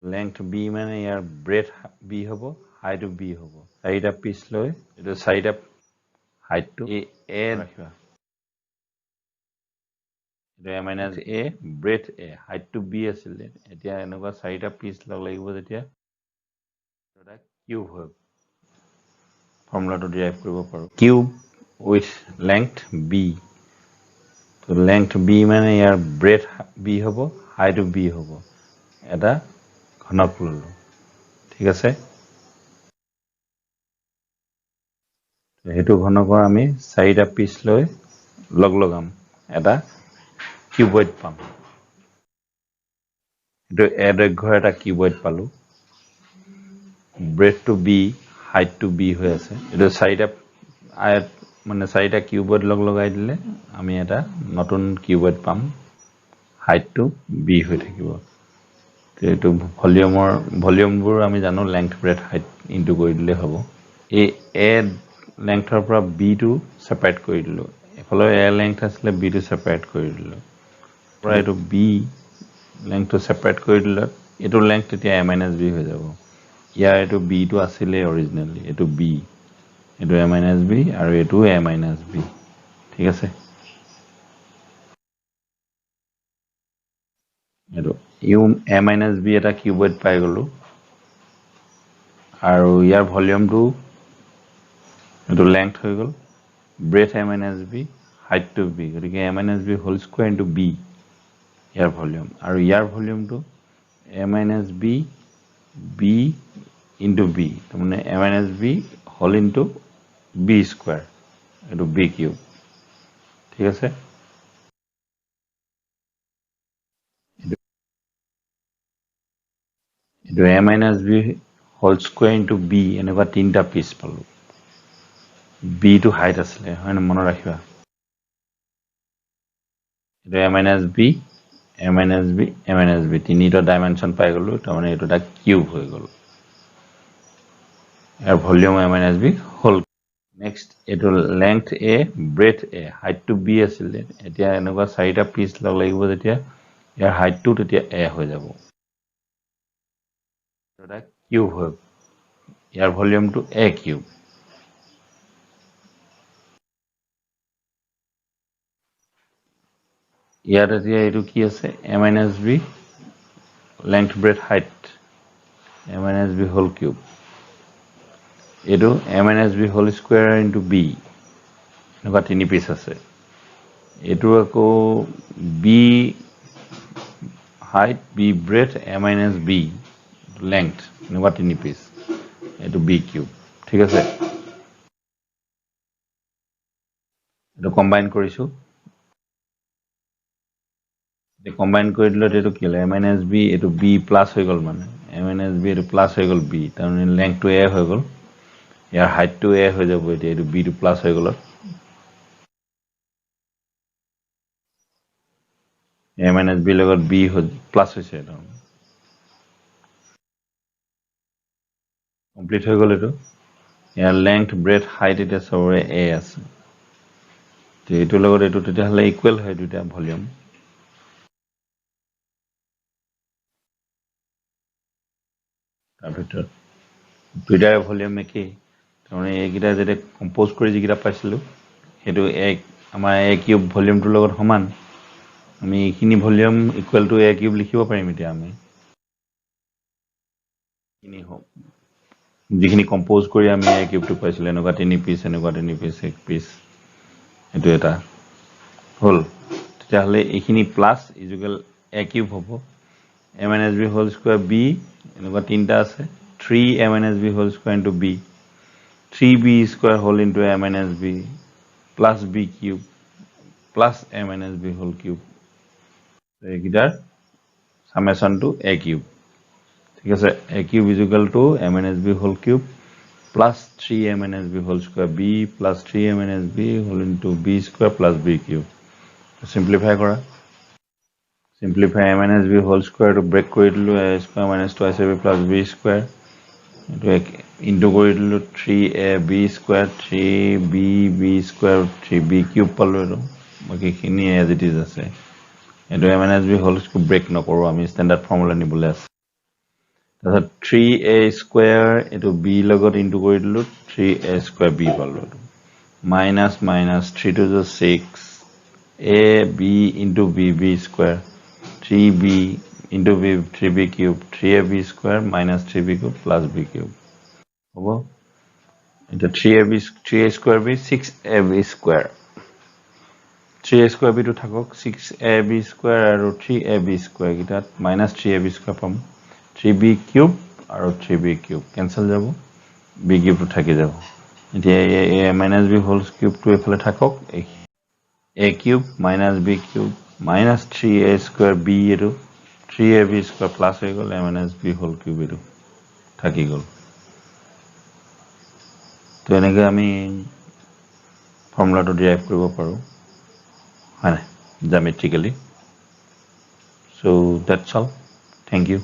length b মানে ইয়াৰ breadth b হ'ব height b হ'ব চাৰিটা পিচ লৈ এটো চাৰিটা height to a ৰাখিবা এটো a minus a breadth a height to b আছিল এতিয়া এনেকুৱা চাৰিটা পিচ লগ লাগিব যেতিয়া এটা কিউব হয় ফৰ্মুলাটো ডেৰাইভ কৰিব পাৰো কিউব with length b তো length b মানে ইয়াৰ breadth b হ'ব height b হ'ব এটা ঘনক ললো ঠিক আছে হেতু ঘনকৰ আমি চাৰিটা পিচ লৈ লগ লগাম এটা কিউবইড পাম এটো a দৈৰ্ঘ্যৰ এটা কিউবইড পালো breadth to b height to b হৈ আছে এটো চাৰিটা আয়ত মানে চাৰিটা কিউবইড লগ লগাই দিলে আমি এটা নতুন কিউবইড পাম height to b হৈ থাকিব এটো ভলিউমবোৰ আমি জানো length breadth height ইনটু কৰি দিলে হ'ব এই a lengthৰ পৰা b টো সেপাৰেট কৰি দিলো এফালে a length আছিল b টো সেপাৰেট কৰি দিলো পৰা এটো b length টো সেপাৰেট কৰি দিলে এটো length এতিয়া a - b হৈ যাব ইয়াৰ এটো b টো আছিল অৰিজিনালি এটো b এটো a - b আৰু এটো a - b ঠিক আছে এটো a - b এটা কিউবইড পাই গলো আৰু ইয়াৰ ভলিউমটো এটো লেংথ হৈ গল breadth a - b height to b গতিকে a - b whole square into b ইয়াৰ ভলিউম আৰু ইয়াৰ ভলিউমটো a - b b into b মানে a - b whole into b square এটো b কিউব ঠিক আছে এটো a - b whole square into b এনেকুৱা তিনটা পিচ পালো b টো হাইট আছিল হয় না মনত ৰাখিবা এটো a - b a - b a - b তিনিটা ডাইমেনশন পাই গলো তাৰমানে এটো এটা কিউব হৈ গল এর volume a - b whole next এটো length a breadth a height two b আছিল এতিয়া এনেকুৱা চাৰিটা পিচ লগ লাগিব যেতিয়া ইয়াৰ হাইট টু তেতিয়া a হৈ যাব এটা কিউব হয় ইয়াৰ ভলিউমটো a কিউব ইয়াত এতিয়া এটো কি আছে a - b length breadth height a - b whole cube এটো a - b whole square into b এনেকুৱা তিনি পিচ আছে এটো আকৌ b height b breadth a - b length এনেকুৱা তিনি পিচ এটো b cube ঠিক আছে এটো কম্বাইন কৰিছো এটো কম্বাইন কৰি দিলে এটো কি হ'ল a - b এটো b প্লাস হৈ গল মানে a - b এটো প্লাস হৈ গল b তাৰমানে লেংথটো a হৈ গল ইয়াৰ হাইটটো a হৈ যাব এতিয়া এটো b টো প্লাস হৈ গল a - b লগত b প্লাস হৈছে এটা কমপ্লিট হৈ গল এটো ইয়াৰ লেংথ ব্ৰেথ হাইট এটা সবৰে a আছে তো এটো লগত এটো তেতিয়া হলে ইকুয়াল হয় দুটা ভলিউম তাৰ ভিতৰত দুটাৰ ভলিউম একেই তাৰমানে এইকেইটা যেটা কম্পোজ কৰি যিকেইটা পাইছিলো হেতু এক আমাৰ a কিউব ভলিউমটোৰ লগত সমান আমি এইখিনি volume equal to a cube লিখিব পাৰিম এতিয়া আমি ইনি হম যিখিনি কম্পোজ কৰি আমি a কিউবটো পাইছিলো এনেকুৱা তিনি পিচ এক পিচ এটো এটা হল তেতিয়া হলে এইখিনি প্লাস ইকুয়াল a কিউব হ'ব a - b whole square b এনেকুৱা তিনটা আছে 3 a - b whole square into b 3b square whole into a - b plus b cube plus a - b whole cube এইগিটাৰ সামেশন টু a কিউব ঠিক আছে a cube is equal to a - b whole cube plus 3 a - b whole square b plus 3 a - b whole into b square plus b cube simplify কৰা simplify a - b whole square to break কৰি দিলো a square minus 2ab plus b square এটো into কৰি দিলো 3ab square 3b square 3b cube পালো এটো বাকি খিনি as it is আছে এটো a - b whole square break নকৰো আমি স্ট্যান্ডাৰ্ড ফৰ্মুলা নিবলে আছে তাৰপিছত 3a স্কোয়াৰ এটো b লগত ইনটু কৰি দিলো 3a স্কোয়াৰ b পালো minus minus 3 to the 6 a b into b square 3b into b 3b cube 3ab square minus 3b cube plus b cube hobo eta 3a square b 6ab square 3a square b to thakok 6ab square aru 3ab square kitat minus 3ab square pam 3b cube aru 3b cube cancel jabo b cube to thaki jabo eta a minus b whole cube to ephale thakok a cube minus b cube minus 3a square b etu 3ab square plus হৈ গল a minus b whole cube etu থাকি গল তো এনেকৈ আমি ফৰ্মুলাটো ডেৰাইভ কৰিব পাৰো হয় না geometrically so that's all thank you